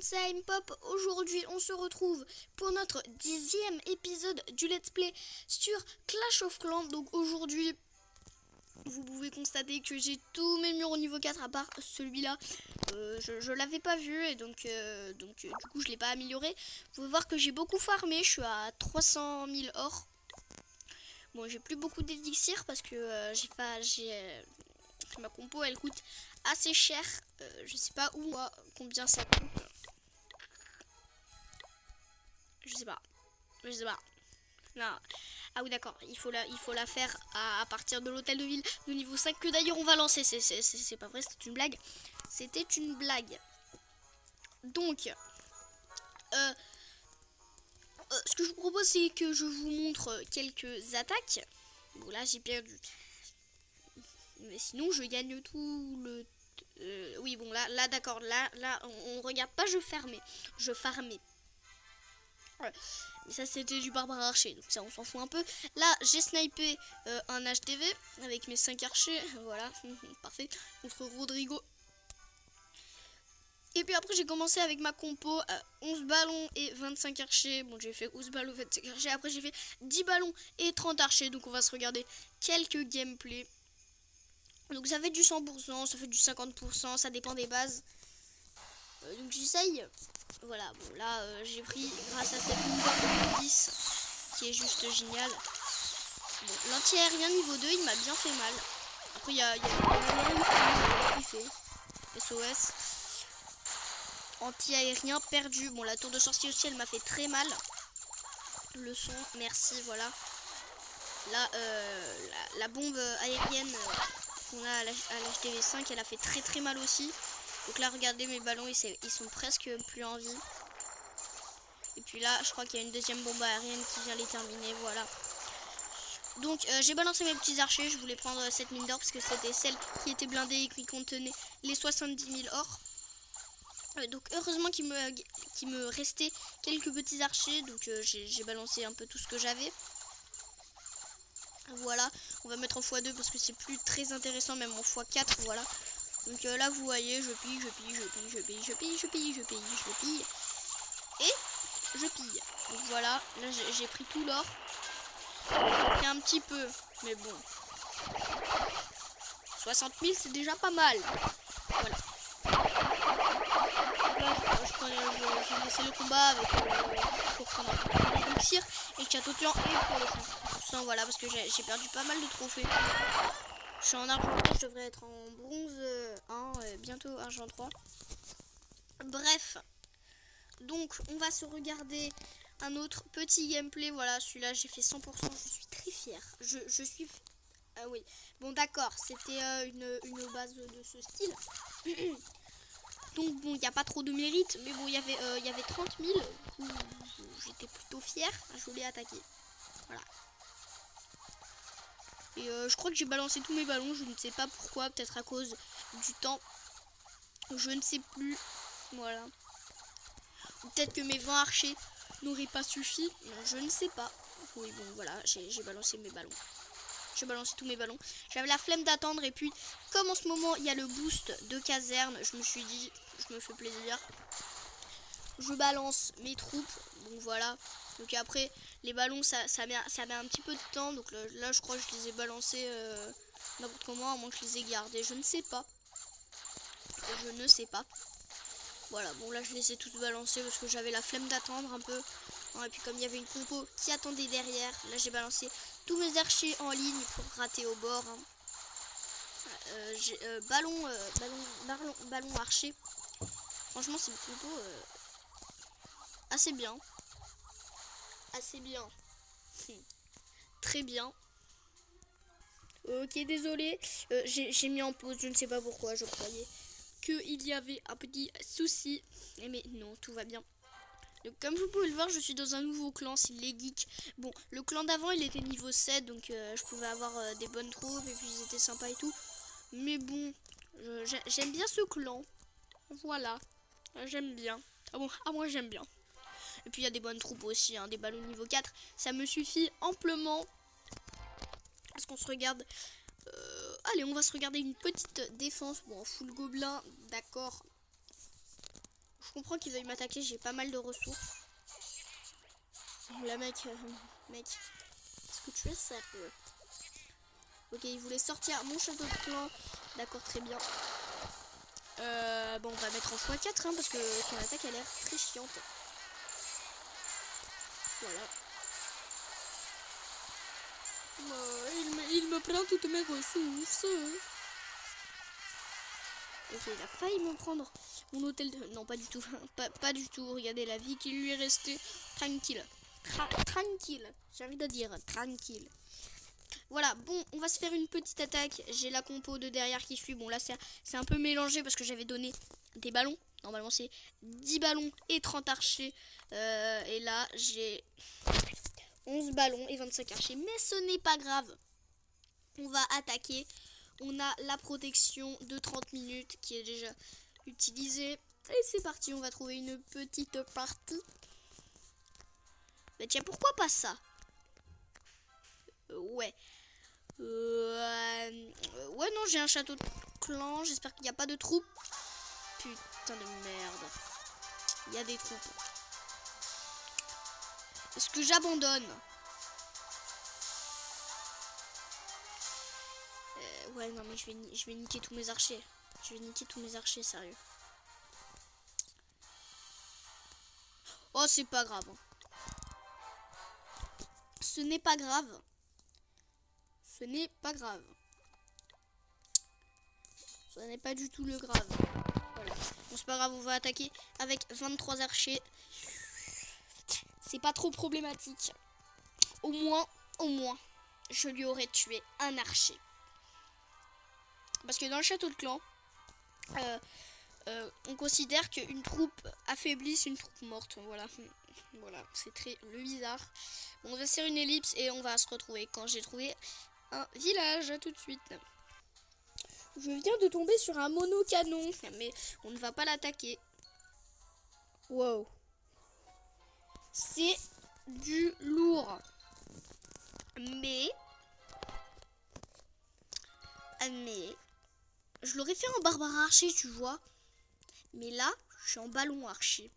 monde, c'est Aimpop. Aujourd'hui, on se retrouve pour notre 10e épisode du Let's Play sur Clash of Clans. Donc aujourd'hui, vous pouvez constater que j'ai tous mes murs au niveau 4 à part celui-là. Je l'avais pas vu et donc du coup, je l'ai pas amélioré. Vous pouvez voir que j'ai beaucoup farmé. Je suis à 300 000 or. Bon, j'ai plus beaucoup d'élixir parce que ma compo, elle coûte assez cher. Je sais pas combien ça coûte. Je sais pas. Non. Ah oui, d'accord. Il faut la faire à partir de l'hôtel de ville de niveau 5 que d'ailleurs on va lancer. C'est pas vrai, c'était une blague. C'était une blague. Donc, ce que je vous propose, c'est que je vous montre quelques attaques. Bon, là, j'ai perdu. Mais sinon, je gagne tout le... oui, bon, là d'accord. Là, on regarde pas, je farmais. Ouais. Mais ça, c'était du barbare archer. Donc ça, on s'en fout un peu. Là, j'ai snipé un HTV avec mes 5 archers. Voilà, parfait. Contre Rodrigo. Et puis après, j'ai commencé avec ma compo à 11 ballons et 25 archers. Bon, j'ai fait 11 ballons, 25 archers. Après, j'ai fait 10 ballons et 30 archers. Donc, on va se regarder quelques gameplays. Donc, ça fait du 100%, ça fait du 50%. Ça dépend des bases. Donc, j'essaye. Voilà, bon, là, j'ai pris grâce à cette Lumba 10 qui est juste génial. Bon, l'anti-aérien niveau 2, il m'a bien fait mal. Après, il y a qui fait SOS. Anti-aérien perdu. Bon, la tour de sorcier aussi, elle m'a fait très mal. Le son, merci, voilà. Là, la bombe aérienne qu'on a à l'HTV5, elle a fait très très mal aussi. Donc là, regardez, mes ballons, ils sont presque plus en vie. Et puis là, je crois qu'il y a une deuxième bombe aérienne qui vient les terminer, voilà. Donc, j'ai balancé mes petits archers. Je voulais prendre cette mine d'or parce que c'était celle qui était blindée et qui contenait les 70 000 or. Donc heureusement qu'il me restait quelques petits archers, donc j'ai balancé un peu tout ce que j'avais. Voilà, on va mettre en x2 parce que c'est plus très intéressant, même en x4, voilà. Donc là vous voyez, je pille, et je pille. Donc voilà, là j'ai pris tout l'or. J'ai pris un petit peu, mais bon. 60 000 c'est déjà pas mal. Voilà. J'ai laissé le combat avec pour prendre un peu d'élixir et château tuant et pour le coup. Voilà, parce que j'ai perdu pas mal de trophées. Je suis en argent 3, je devrais être en bronze 1, bientôt argent 3. Bref, donc on va se regarder un autre petit gameplay. Voilà, celui-là j'ai fait 100%, je suis très fière. Je suis... Ah oui, bon d'accord, c'était une base de ce style. Donc bon, il n'y a pas trop de mérite, mais bon, il y avait 30 000, j'étais plutôt fière, je voulais attaquer. Voilà. Et je crois que j'ai balancé tous mes ballons, je ne sais pas pourquoi, peut-être à cause du temps. Je ne sais plus, voilà. Ou peut-être que mes 20 archers n'auraient pas suffi, je ne sais pas. Oui, bon, voilà, j'ai balancé mes ballons. J'ai balancé tous mes ballons. J'avais la flemme d'attendre et puis comme en ce moment il y a le boost de caserne, je me suis dit je me fais plaisir. Je balance mes troupes. Donc voilà. Donc après les ballons ça met un petit peu de temps. Donc là je crois que je les ai balancés n'importe comment, à moins que je les ai gardés. Je ne sais pas. Voilà, bon là je les ai tous balancés parce que j'avais la flemme d'attendre un peu. Et puis comme il y avait une compo qui attendait derrière, là j'ai balancé tous mes archers en ligne pour rater au bord. Ballon archer. Franchement c'est une compo assez bien. Très bien. Ok, désolé. J'ai mis en pause, je ne sais pas pourquoi, je croyais qu'il y avait un petit souci. Mais non, tout va bien. Donc, comme vous pouvez le voir, je suis dans un nouveau clan, c'est les geeks. Bon, le clan d'avant, il était niveau 7, donc je pouvais avoir des bonnes troupes, et puis ils étaient sympas et tout. Mais bon, j'aime bien ce clan. Voilà, j'aime bien. Ah bon, moi j'aime bien. Et puis il y a des bonnes troupes aussi, hein, des ballons niveau 4. Ça me suffit amplement. Parce qu'on se regarde... allez, on va se regarder une petite défense. Bon, full gobelin, d'accord. comprends qu'il veuille m'attaquer, j'ai pas mal de ressources. Là mec, est-ce que tu es sérieux? Ok, il voulait sortir mon château de clan. D'accord, très bien. Bon, on va mettre en x4 hein, parce que son attaque a l'air très chiante. Voilà. Il me prend toutes mes ressources. Ok, il a failli me prendre mon hôtel de... Non, pas du tout. pas du tout. Regardez la vie qui lui est restée. Tranquille. Tranquille. J'ai envie de dire tranquille. Voilà, bon, on va se faire une petite attaque. J'ai la compo de derrière qui suit. Bon, là, c'est un peu mélangé parce que j'avais donné des ballons. Normalement, c'est 10 ballons et 30 archers. Et là, j'ai 11 ballons et 25 archers. Mais ce n'est pas grave. On va attaquer. On a la protection de 30 minutes qui est déjà utilisée. Et c'est parti, on va trouver une petite partie. Bah tiens, pourquoi pas ça? Ouais. Ouais, non, j'ai un château de clan. J'espère qu'il n'y a pas de troupes. Putain de merde. Il y a des troupes. Est-ce que j'abandonne? Ouais, non, mais je vais niquer tous mes archers. Je vais niquer tous mes archers, sérieux. Oh, c'est pas grave. Ce n'est pas grave. Ce n'est pas grave. Ce n'est pas du tout le grave. Voilà. Bon, c'est pas grave, on va attaquer avec 23 archers. C'est pas trop problématique. Au moins, je lui aurais tué un archer. Parce que dans le château de clan, on considère qu'une troupe affaiblie, c'est une troupe morte. Voilà. Voilà, c'est très bizarre. Bon, on va faire une ellipse et on va se retrouver quand j'ai trouvé un village. À tout de suite. Je viens de tomber sur un monocanon, mais on ne va pas l'attaquer. Wow. C'est du lourd. Mais je l'aurais fait en barbare archer, tu vois. Mais là, je suis en ballon archer.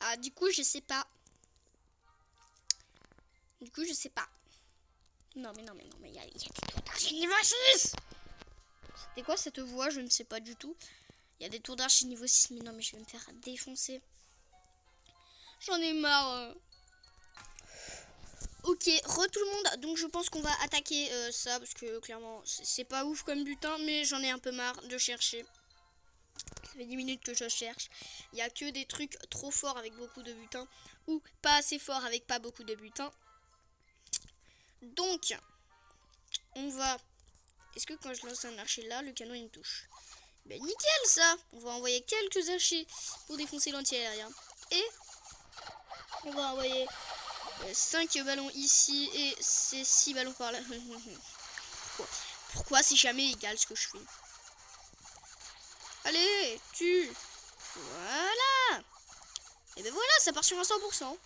Ah, du coup, je sais pas. Non, mais il y a des tours d'archer niveau 6. C'était quoi cette voix? Je ne sais pas du tout. Il y a des tours d'archer niveau 6, mais non, mais je vais me faire défoncer. J'en ai marre. Ok, tout le monde. Donc je pense qu'on va attaquer ça, parce que clairement, c'est pas ouf comme butin, mais j'en ai un peu marre de chercher. Ça fait 10 minutes que je cherche. Il n'y a que des trucs trop forts avec beaucoup de butin, ou pas assez forts avec pas beaucoup de butin. Donc, on va... Est-ce que quand je lance un archer là, le canon il me touche? Ben nickel ça. On va envoyer quelques archers pour défoncer l'anti-aérien. Et on va envoyer 5 ballons ici et ces 6 ballons par là. Pourquoi c'est jamais égal ce que je fais? Allez, tue. Voilà. Et ben voilà, ça part sur un 100%.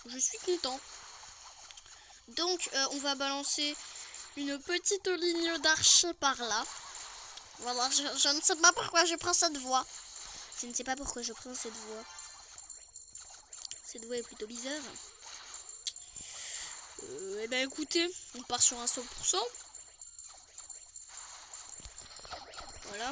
Je suis content. Donc, on va balancer une petite ligne d'archers par là. Voilà, je ne sais pas pourquoi je prends cette voie. Je ne sais pas pourquoi je prends cette voie. Cette voie est plutôt bizarre. Eh ben écoutez, on part sur un 100%. Voilà.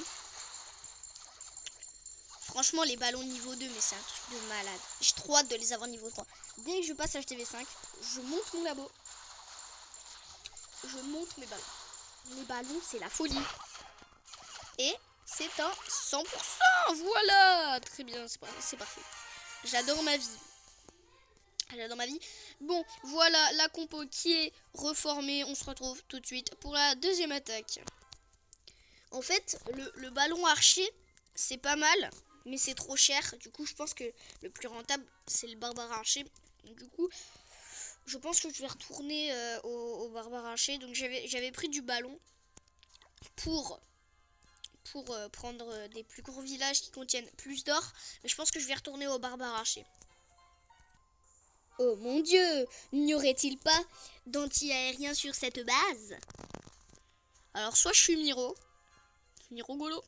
Franchement, les ballons niveau 2, mais c'est un truc de malade. J'ai trop hâte de les avoir niveau 3. Dès que je passe à HTV5, je monte mon labo. Je monte mes ballons. Les ballons, c'est la folie. Et c'est un 100%. Voilà. Très bien, c'est parfait. J'adore ma vie. Bon, voilà la compo qui est reformée. On se retrouve tout de suite pour la deuxième attaque. En fait, le ballon archer, c'est pas mal, mais c'est trop cher. Du coup, je pense que le plus rentable, c'est le barbare archer. Du coup, je pense que je vais retourner au barbare archer. Donc, j'avais pris du ballon pour prendre des plus gros villages qui contiennent plus d'or. Mais je pense que je vais retourner au barbare archer. Oh mon Dieu, n'y aurait-il pas d'anti-aérien sur cette base? Alors soit je suis Miro Golo,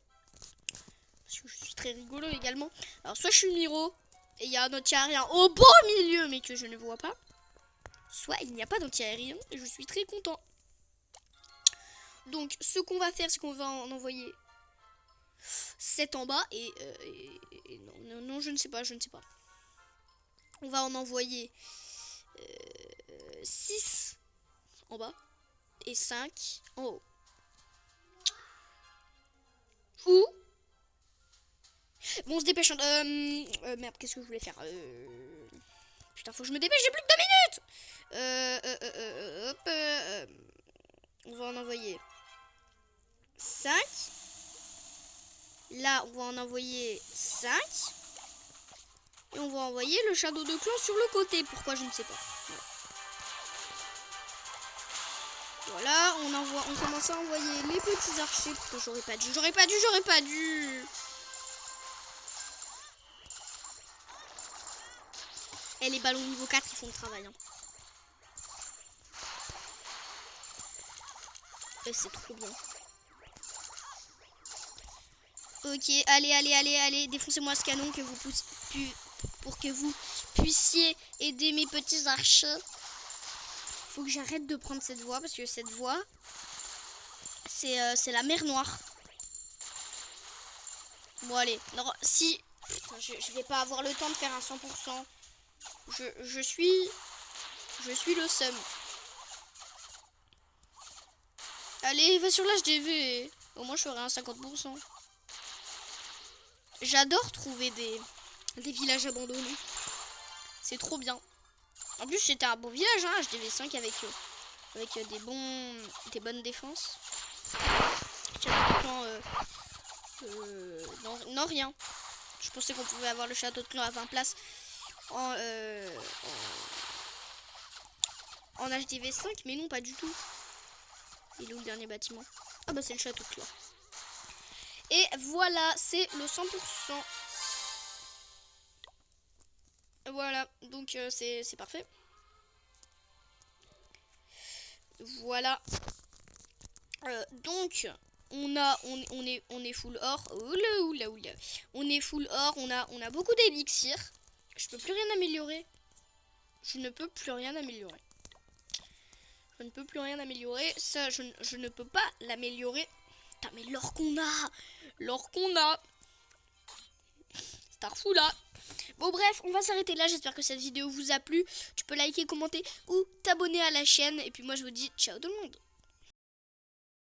très rigolo également. Alors soit je suis Miro et il y a un anti-aérien au beau milieu mais que je ne vois pas. Soit il n'y a pas d'anti-aérien et je suis très content. Donc ce qu'on va faire, c'est qu'on va en envoyer 7 en bas et non, je ne sais pas. On va en envoyer 6 en bas et 5 en haut. Ou bon, on se dépêche. Merde, qu'est-ce que je voulais faire putain, faut que je me dépêche, j'ai plus que 2 minutes. On va en envoyer 5. Là, on va en envoyer 5. Et on va envoyer le château de clan sur le côté. Pourquoi, je ne sais pas. Voilà, on commence à envoyer les petits archers. Putain, j'aurais pas dû. Et les ballons niveau 4, ils font le travail. Hein. Et c'est trop bien. Ok, allez, défoncez-moi ce canon pour que vous puissiez aider mes petits archers. Faut que j'arrête de prendre cette voie parce que cette voie, c'est la mer Noire. Bon, allez, non, si... Putain, je vais pas avoir le temps de faire un 100%. Je suis le seum. Allez, va sur l'HDV. Au moins, je ferai un 50%. J'adore trouver des villages abandonnés. C'est trop bien. En plus, c'était un beau village, hein, HDV5 avec des bonnes défenses. Non, rien. Je pensais qu'on pouvait avoir le château de clan à 20 places en HDV5, mais non, pas du tout. Il est où le dernier bâtiment? Ah bah c'est le château de clan. Et voilà, c'est le 100%. Voilà, donc c'est parfait. Voilà. Donc on est full or. Oula. On est full or, on a beaucoup d'élixirs. Je peux plus rien améliorer. Je ne peux plus rien améliorer. Ça, je ne peux pas l'améliorer. Putain, mais l'or qu'on a. Starfou là. Bon bref, on va s'arrêter là. J'espère que cette vidéo vous a plu. Tu peux liker, commenter ou t'abonner à la chaîne. Et puis moi je vous dis ciao tout le monde.